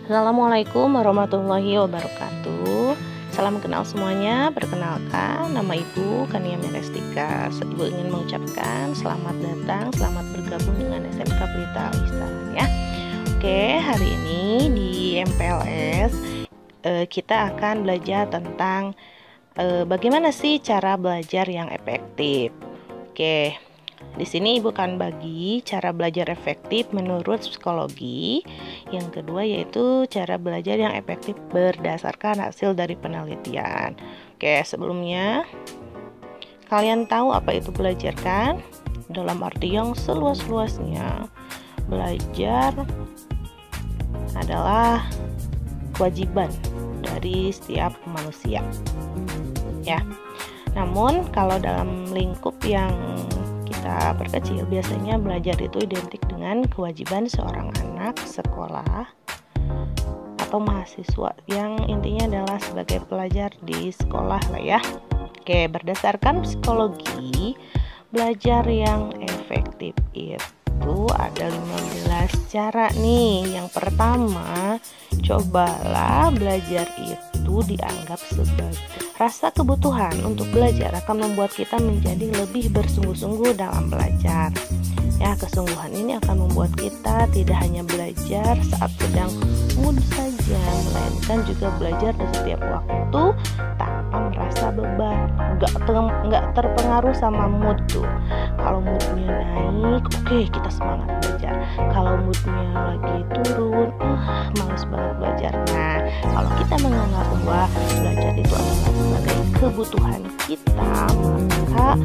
Assalamualaikum warahmatullahi wabarakatuh. Salam kenal semuanya. Perkenalkan, nama Ibu Kania Merestika. Ibu ingin mengucapkan selamat datang, selamat bergabung dengan SMK Pelita Al-Ihsan ya. Oke, hari ini di MPLS kita akan belajar tentang bagaimana sih cara belajar yang efektif. Oke. Di sini Ibu akan bagi cara belajar efektif menurut psikologi. Yang kedua yaitu cara belajar yang efektif berdasarkan hasil dari penelitian. Oke, sebelumnya kalian tahu apa itu belajar kan? Dalam arti yang seluas-luasnya, belajar adalah kewajiban dari setiap manusia. Ya. Namun kalau dalam lingkup yang kita perkecil, biasanya belajar itu identik dengan kewajiban seorang anak sekolah atau mahasiswa yang intinya adalah sebagai pelajar di sekolah lah ya. Oke, berdasarkan psikologi, belajar yang efektif itu ada 15 cara nih. Yang pertama, cobalah belajar itu dianggap sebagai rasa kebutuhan untuk belajar akan membuat kita menjadi lebih bersungguh-sungguh dalam belajar. Ya, kesungguhan ini akan membuat kita tidak hanya belajar saat sedang mood saja, melainkan juga belajar di setiap waktu tanpa merasa beban. Nggak terpengaruh sama mood tuh. Kalau moodnya naik, oke, kita semangat belajar. Kalau moodnya lagi turun, males banget belajar. Nah, kalau kita menganggap bahwa belajar itu adalah sebagai kebutuhan kita, maka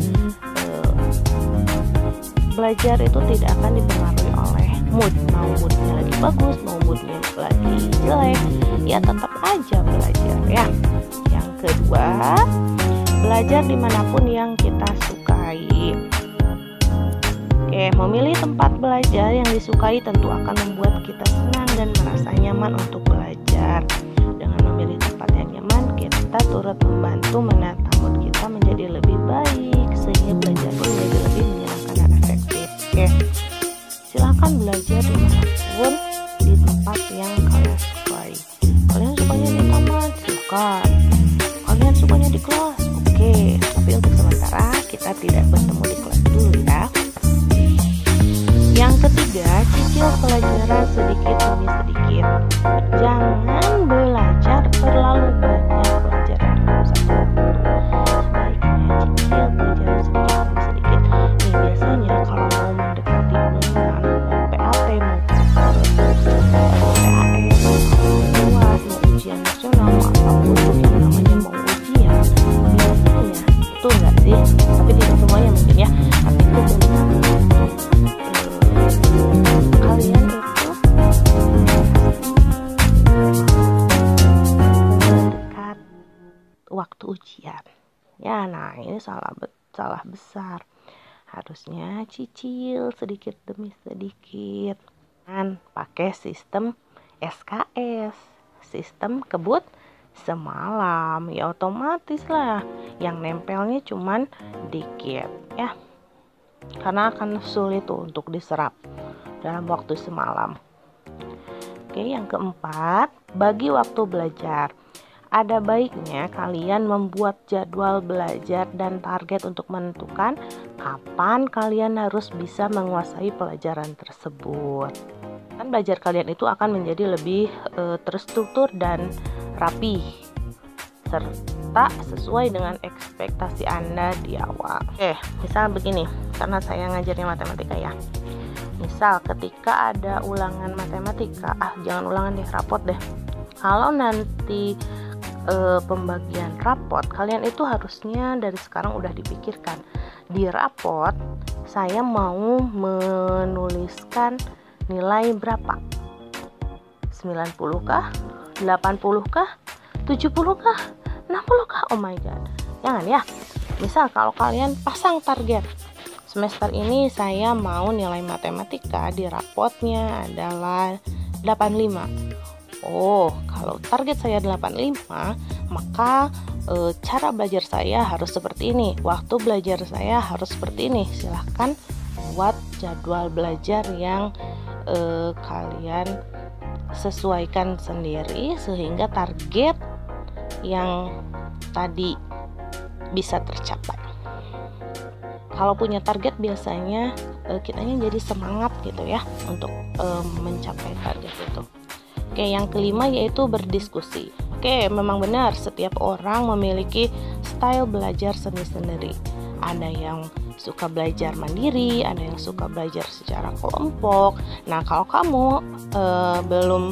belajar itu tidak akan dipengaruhi oleh mood. Mau moodnya lagi bagus, mau moodnya lagi jelek, ya tetap aja belajar ya. Yang kedua, belajar dimanapun yang kita sukai. Oke, memilih tempat belajar yang disukai tentu akan membuat kita senang dan merasa nyaman untuk belajar. Dengan memilih tempat yang nyaman, kita turut membantu menata mood kita menjadi lebih baik, sehingga belajar pun menjadi lebih menyenangkan dan efektif. Oke, silakan belajar dimanapun di tempat yang kalian sukai. Kalian sukanya di taman, silakan. Kalian sukanya di kelas, oke. Tapi untuk sementara kita tidak bertemu di kelas dulu ya. Yang ketiga, cicil pelajaran sedikit demi sedikit. Jangan belajar terlalu banyak pelajaran dalam satu waktu. Sebaiknya cicil pelajaran sedikit demi sedikit. Nih, biasanya kalau mau mendekati bulan, mau PAT, mau PAE, mau ujian nasional, mau apapun yang namanya mau ujian, biasanya, betul nggak sih? Tapi tidak semuanya mungkin ya. Tapi itu benar. Kalian itu dekat waktu ujian ya. Nah, ini salah besar. Harusnya cicil sedikit demi sedikit dan pakai sistem SKS, sistem kebut semalam. Ya otomatis lah yang nempelnya cuman dikit ya, karena akan sulit tuh untuk diserap dalam waktu semalam. Oke, yang keempat, bagi waktu belajar. Ada baiknya kalian membuat jadwal belajar dan target untuk menentukan kapan kalian harus bisa menguasai pelajaran tersebut. Kan belajar kalian itu akan menjadi lebih terstruktur dan rapi, serta sesuai dengan ekspektasi Anda di awal. Oke, misal begini, karena saya ngajarnya matematika ya. Misal ketika ada ulangan matematika, jangan ulangan deh, rapot deh. Kalau nanti pembagian rapot, kalian itu harusnya dari sekarang udah dipikirkan. Di rapot, saya mau menuliskan nilai berapa? 90 kah? 80 kah? 70 kah? 60 kah? Oh my god. Jangan ya. Misal kalau kalian pasang target, semester ini saya mau nilai matematika di rapotnya adalah 85. Oh, kalau target saya 85, maka cara belajar saya harus seperti ini. Waktu belajar saya harus seperti ini. Silahkan buat jadwal belajar yang kalian sesuaikan sendiri sehingga target yang tadi bisa tercapai. Kalau punya target biasanya kitanya jadi semangat gitu ya untuk mencapai target itu. Oke, yang kelima yaitu berdiskusi. Oke, memang benar setiap orang memiliki style belajar seni sendiri. Ada yang suka belajar mandiri, ada yang suka belajar secara kelompok. Nah, kalau kamu belum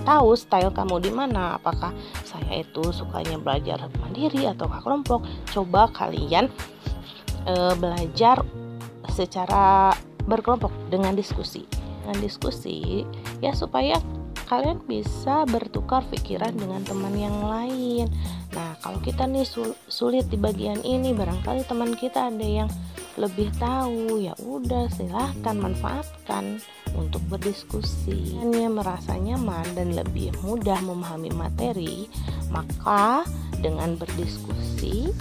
tahu style kamu di mana, apakah saya itu sukanya belajar mandiri atau kelompok, coba kalian belajar secara berkelompok dengan diskusi ya, supaya kalian bisa bertukar pikiran dengan teman yang lain. Nah, kalau kita nih sulit di bagian ini, barangkali teman kita ada yang lebih tahu, ya udah silahkan manfaatkan untuk berdiskusi. Hanya merasa nyaman dan lebih mudah memahami materi, maka dengan berdiskusi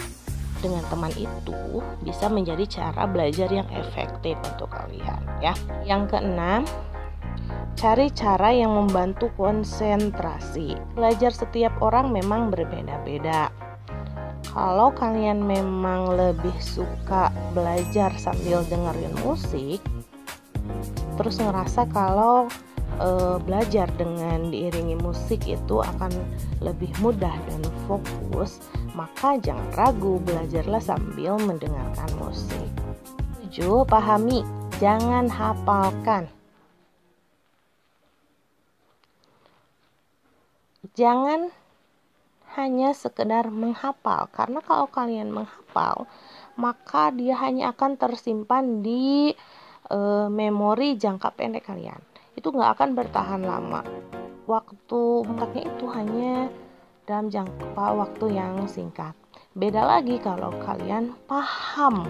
dengan teman itu bisa menjadi cara belajar yang efektif untuk kalian ya. Yang keenam, cari cara yang membantu konsentrasi. Belajar setiap orang memang berbeda-beda. Kalau kalian memang lebih suka belajar sambil dengerin musik, terus ngerasa kalau belajar dengan diiringi musik itu akan lebih mudah dan fokus, maka jangan ragu, belajarlah sambil mendengarkan musik. 7. Pahami, jangan hafalkan. Jangan hanya sekedar menghafal, karena kalau kalian menghafal, maka dia hanya akan tersimpan di memori jangka pendek kalian. Itu nggak akan bertahan lama. Waktu otaknya itu hanya dalam jangka waktu yang singkat. Beda lagi kalau kalian paham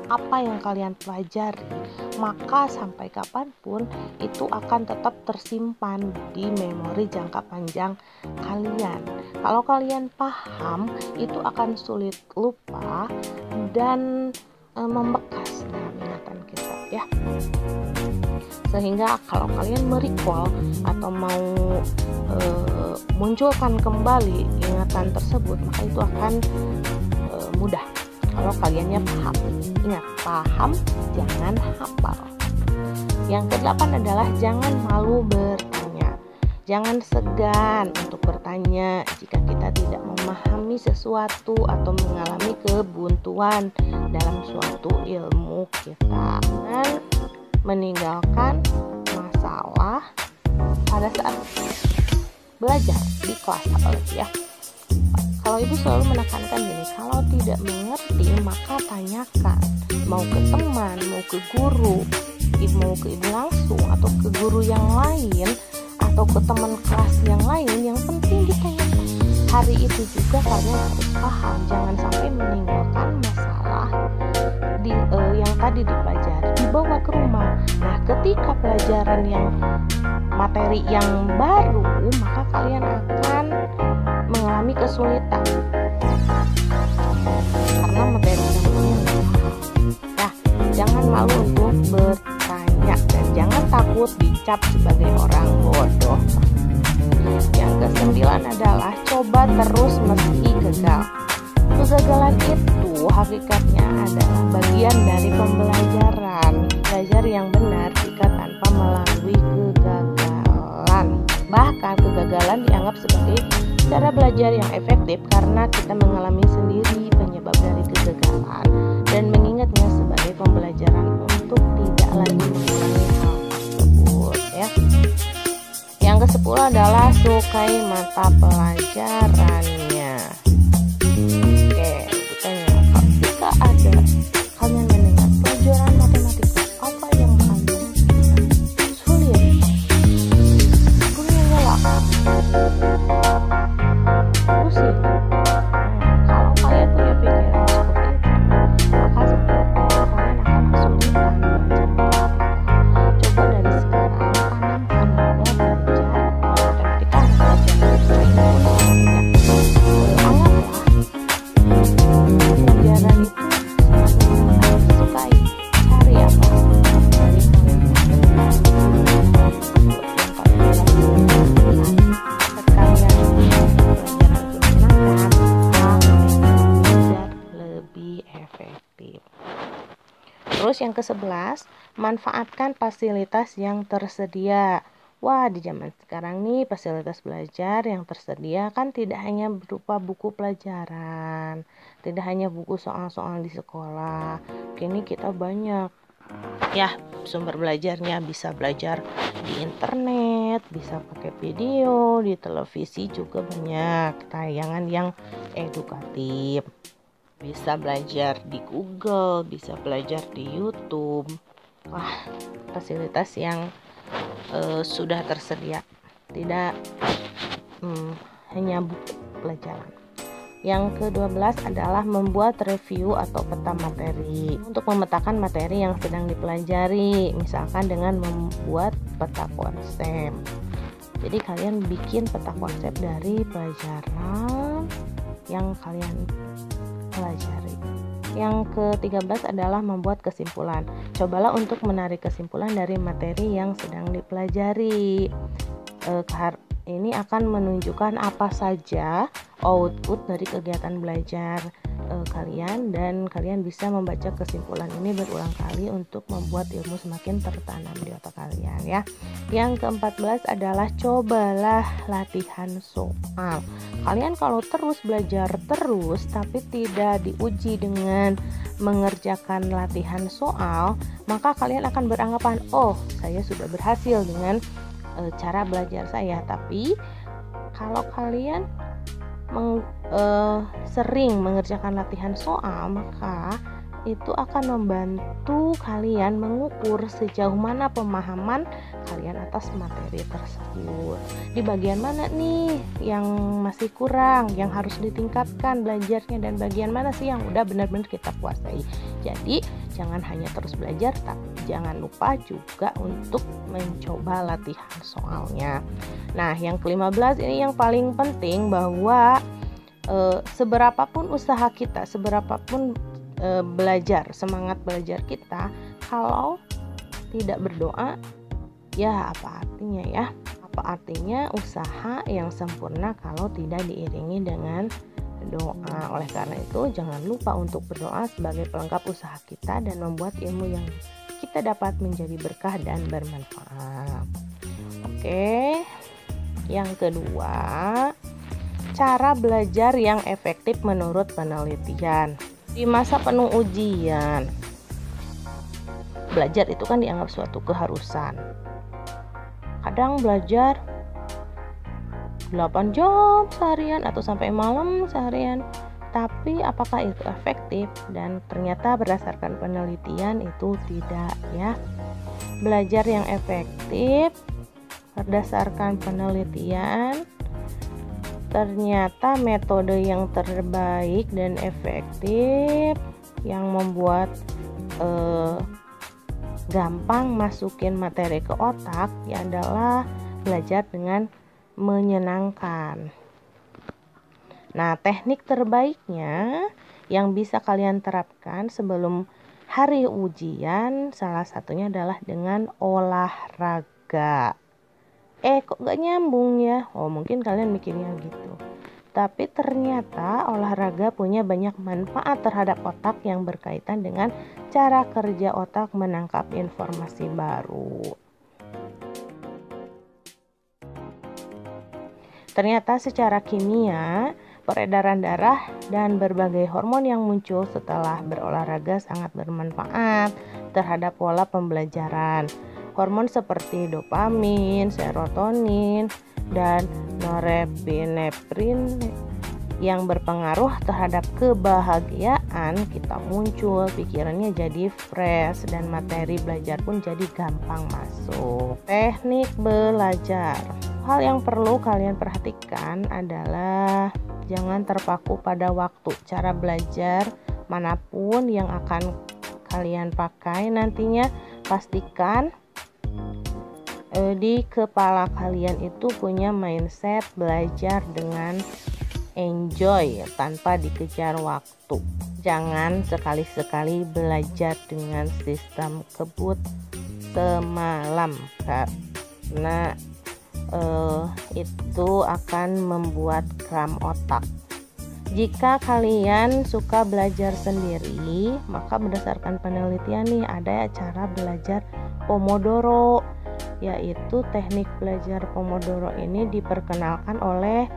apa yang kalian pelajari, maka sampai kapanpun itu akan tetap tersimpan di memori jangka panjang kalian. Kalau kalian paham, itu akan sulit lupa dan membekas dalam ingatan kita ya. Sehingga kalau kalian merecall atau mau munculkan kembali ingatan tersebut, maka itu akan mudah kalau kaliannya paham. Ingat, paham jangan hafal. Yang kedelapan adalah jangan malu bertanya. Jangan segan untuk bertanya jika kita tidak memahami sesuatu atau mengalami kebuntuan dalam suatu ilmu kita. Dan meninggalkan masalah pada saat belajar di kelas apalagi ya. Kalau ibu selalu menekankan gini, kalau tidak mengerti maka tanyakan, mau ke teman, mau ke guru, mau ke ibu langsung atau ke guru yang lain atau ke teman kelas yang lain, yang penting ditanyakan. Hari itu juga kalian harus paham, jangan sampai meninggalkan masalah yang tadi dipelajari dibawa ke rumah. Nah, ketika pelajaran yang materi yang baru, maka kalian akan mengalami kesulitan karena materi yang baru. Nah, jangan malu untuk bertanya dan jangan takut dicap sebagai orang bodoh. Yang ke-9 adalah coba terus meski gagal. Kegagalan itu hakikatnya adalah bagian dari pembelajaran. Belajar yang benar jika tanpa melalui kegagalan. Bahkan kegagalan dianggap sebagai cara belajar yang efektif karena kita mengalami sendiri penyebab dari kegagalan dan mengingatnya sebagai pembelajaran untuk tidak lagi mengulangi hal tersebut ya. Yang ke-10 adalah sukai mata pelajarannya. Jika ada kalian mendengar pelajaran matematika, apa yang kalian sulit? Guraulah pusing. Kalau kalian punya pikiran seperti itu, maka setiap kalian akan kesulitan belajar. Coba dari sekarang tanamkan bahwa belajar matematika adalah belajar yang yang ke-11, manfaatkan fasilitas yang tersedia. Wah, di zaman sekarang nih fasilitas belajar yang tersedia kan tidak hanya berupa buku pelajaran, tidak hanya buku soal-soal di sekolah. Kini kita banyak ya sumber belajarnya, bisa belajar di internet, bisa pakai video, di televisi juga banyak tayangan yang edukatif. Bisa belajar di Google, bisa belajar di YouTube. Wah, fasilitas yang sudah tersedia, tidak hanya buku pelajaran. Yang ke-12 adalah membuat review atau peta materi untuk memetakan materi yang sedang dipelajari, misalkan dengan membuat peta konsep. Jadi kalian bikin peta konsep dari pelajaran yang kalian pelajari. Yang ke-13 adalah membuat kesimpulan. Cobalah untuk menarik kesimpulan dari materi yang sedang dipelajari. Ini akan menunjukkan apa saja output dari kegiatan belajar kalian, dan kalian bisa membaca kesimpulan ini berulang kali untuk membuat ilmu semakin tertanam di otak kalian ya. Yang ke-14 adalah cobalah latihan soal. Kalian kalau terus belajar terus tapi tidak diuji dengan mengerjakan latihan soal, maka kalian akan beranggapan, oh saya sudah berhasil dengan cara belajar saya. Tapi kalau kalian sering mengerjakan latihan soal, maka itu akan membantu kalian mengukur sejauh mana pemahaman kalian atas materi tersebut. Di bagian mana nih yang masih kurang, yang harus ditingkatkan belajarnya, dan bagian mana sih yang udah benar-benar kita kuasai. Jadi jangan hanya terus belajar, tapi jangan lupa juga untuk mencoba latihan soalnya. Nah, yang ke-15 ini yang paling penting, bahwa seberapapun usaha kita, seberapapun belajar, semangat belajar kita, kalau tidak berdoa, ya apa artinya ya? Apa artinya usaha yang sempurna kalau tidak diiringi dengan doa? Oleh karena itu, jangan lupa untuk berdoa sebagai pelengkap usaha kita dan membuat ilmu yang kita dapat menjadi berkah dan bermanfaat. Oke, yang kedua, cara belajar yang efektif menurut penelitian. Di masa penuh ujian, belajar itu kan dianggap suatu keharusan. Kadang belajar 8 jam seharian atau sampai malam seharian. Tapi apakah itu efektif? Dan ternyata berdasarkan penelitian itu tidak ya. Belajar yang efektif berdasarkan penelitian, ternyata metode yang terbaik dan efektif yang membuat gampang masukin materi ke otak ya adalah belajar dengan menyenangkan. Nah, teknik terbaiknya yang bisa kalian terapkan sebelum hari ujian, salah satunya adalah dengan olahraga. Kok gak nyambung ya? Oh, mungkin kalian mikirnya gitu. Tapi ternyata olahraga punya banyak manfaat terhadap otak yang berkaitan dengan cara kerja otak menangkap informasi baru. Ternyata secara kimia, peredaran darah dan berbagai hormon yang muncul setelah berolahraga sangat bermanfaat terhadap pola pembelajaran. Hormon seperti dopamin, serotonin, dan norepinefrin yang berpengaruh terhadap kebahagiaan kita muncul, pikirannya jadi fresh, dan materi belajar pun jadi gampang masuk. Teknik belajar. Hal yang perlu kalian perhatikan adalah jangan terpaku pada waktu. Cara belajar manapun yang akan kalian pakai nantinya, pastikan di kepala kalian itu punya mindset belajar dengan enjoy tanpa dikejar waktu. Jangan sekali-sekali belajar dengan sistem kebut semalam, karena itu akan membuat kram otak. Jika kalian suka belajar sendiri, maka berdasarkan penelitian nih ada cara belajar Pomodoro, yaitu teknik belajar Pomodoro ini diperkenalkan oleh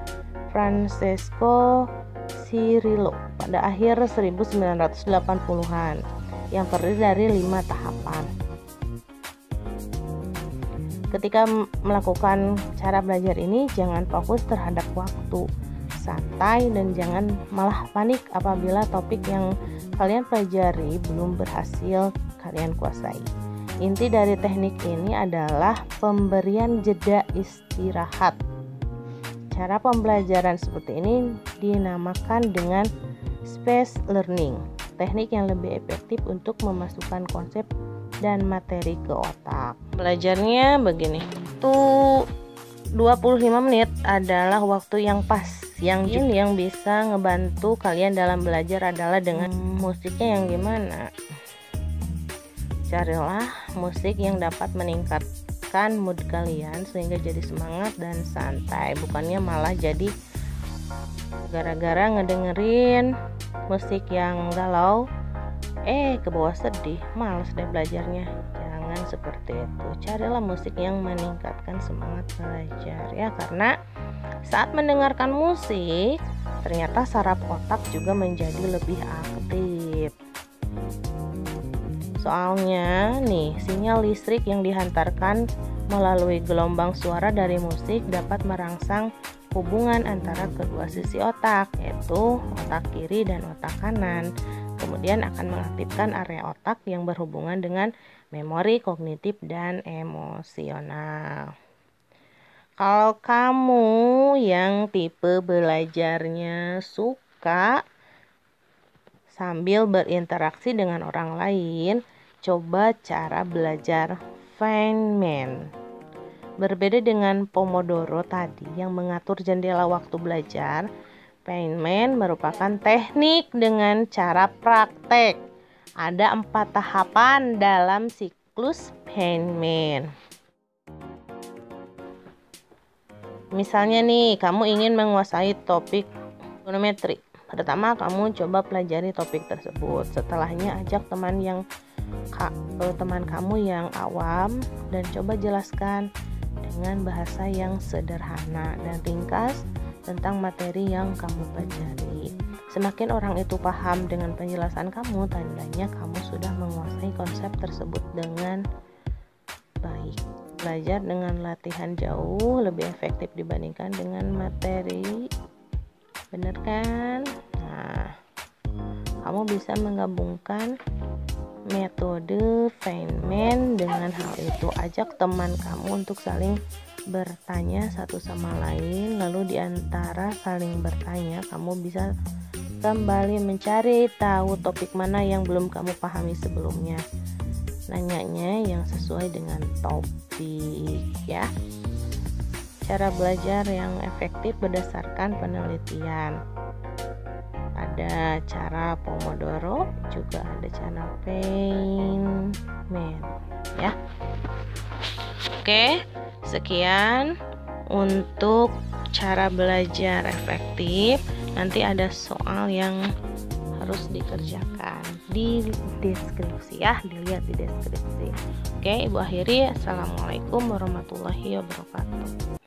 Francesco Cirillo pada akhir 1980-an yang terdiri dari 5 tahapan. Ketika melakukan cara belajar ini, jangan fokus terhadap waktu, santai, dan jangan malah panik apabila topik yang kalian pelajari belum berhasil kalian kuasai. Inti dari teknik ini adalah pemberian jeda istirahat. Cara pembelajaran seperti ini dinamakan dengan space learning, teknik yang lebih efektif untuk memasukkan konsep dan materi ke otak. Belajarnya begini, tuh 25 menit adalah waktu yang pas. Yang bisa ngebantu kalian dalam belajar adalah dengan musiknya yang gimana. Carilah musik yang dapat meningkatkan mood kalian sehingga jadi semangat dan santai, bukannya malah jadi gara-gara ngedengerin musik yang galau ke bawah sedih, males deh belajarnya. Jangan seperti itu. Carilah musik yang meningkatkan semangat belajar ya, karena saat mendengarkan musik ternyata saraf otak juga menjadi lebih aktif. Soalnya nih, sinyal listrik yang dihantarkan melalui gelombang suara dari musik dapat merangsang hubungan antara kedua sisi otak, yaitu otak kiri dan otak kanan. Kemudian akan mengaktifkan area otak yang berhubungan dengan memori kognitif dan emosional. Kalau kamu yang tipe belajarnya suka sambil berinteraksi dengan orang lain, coba cara belajar Feynman. Berbeda dengan Pomodoro tadi yang mengatur jendela waktu belajar, Feynman merupakan teknik dengan cara praktek. Ada 4 tahapan dalam siklus Feynman. Misalnya nih, kamu ingin menguasai topik trigonometri. Pertama, kamu coba pelajari topik tersebut. Setelahnya, ajak teman kamu yang awam dan coba jelaskan dengan bahasa yang sederhana dan ringkas tentang materi yang kamu pelajari. Semakin orang itu paham dengan penjelasan kamu, tandanya kamu sudah menguasai konsep tersebut dengan baik. Belajar dengan latihan jauh lebih efektif dibandingkan dengan materi. Bener kan? Nah, kamu bisa menggabungkan metode Feynman dengan hal itu. Ajak teman kamu untuk saling bertanya satu sama lain, lalu di antara saling bertanya kamu bisa kembali mencari tahu topik mana yang belum kamu pahami sebelumnya. Nanyanya yang sesuai dengan topik ya. Cara belajar yang efektif berdasarkan penelitian. Ada cara Pomodoro, juga ada cara Feynman ya. Oke, sekian untuk cara belajar efektif. Nanti ada soal yang harus dikerjakan di deskripsi ya, dilihat di deskripsi. Oke, Ibu akhiri. Assalamualaikum warahmatullahi wabarakatuh.